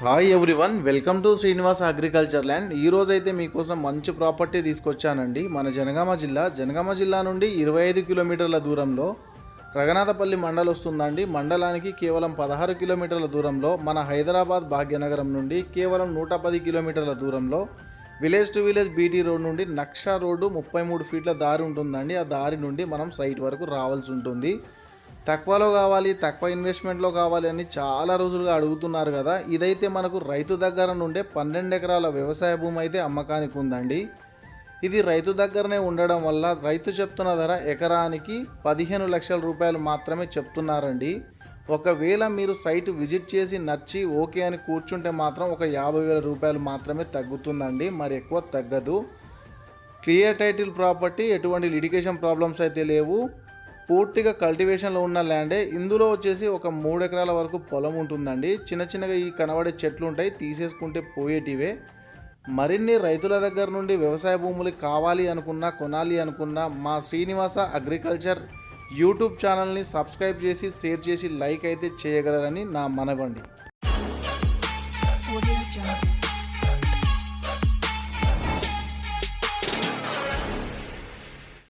Hi everyone, welcome to Srinivas agriculture land. ఈరోజు అయితే మీకోసం మంచి ప్రాపర్టీ తీసుకొచ్చానండి. మన జనగామ జిల్లా నుండి 25 కిలోమీటర్ల దూరంలో రఘునాథపల్లి మండల్ వస్తుందండి. మండలానికి కేవలం 16 కిలోమీటర్ల దూరంలో మన హైదరాబాద్ భాగ్యనగరం నుండి కేవలం 110 కిలోమీటర్ల దూరంలో village to village BT road నుండి నక్షా రోడ్డు 33 ఫీట్ల దారి ఉంటుందండి. ఆ దారి నుండి మనం సైట్ వరకు రావాల్సి ఉంటుంది. తక్కువలో కావాలి, తక్కువ ఇన్వెస్ట్మెంట్లో కావాలి అని చాలా రోజులుగా అడుగుతున్నారు కదా. ఇదైతే మనకు రైతు దగ్గర నుండే 12 ఎకరాల వ్యవసాయ భూమి అయితే అమ్మకానికి ఉందండి. ఇది రైతు దగ్గరనే ఉండడం వల్ల రైతు చెప్తున్న ధర ఎకరానికి 15 లక్షల రూపాయలు మాత్రమే చెప్తున్నారండి. ఒకవేళ మీరు సైట్ విజిట్ చేసి నచ్చి ఓకే అని కూర్చుంటే మాత్రం ఒక 50,000 రూపాయలు మాత్రమే తగ్గుతుందండి, మరి ఎక్కువ తగ్గదు. క్లియర్ టైటిల్ ప్రాపర్టీ, ఎటువంటి లిటిగేషన్ ప్రాబ్లమ్స్ అయితే లేవు. పూర్తిగా కల్టివేషన్లో ఉన్న ల్యాండే. ఇందులో వచ్చేసి ఒక 3 ఎకరాల వరకు పొలం ఉంటుందండి. చిన్నగా ఈ కనబడే చెట్లు ఉంటాయి, తీసేసుకుంటే పోయేటివే. మరిన్ని రైతుల దగ్గర నుండి వ్యవసాయ భూములు కావాలి అనుకున్నా, కొనాలి అనుకున్నా మా శ్రీనివాస అగ్రికల్చర్ యూట్యూబ్ ఛానల్ని సబ్స్క్రైబ్ చేసి, షేర్ చేసి, లైక్ అయితే చేయగలరని నా మనవండి.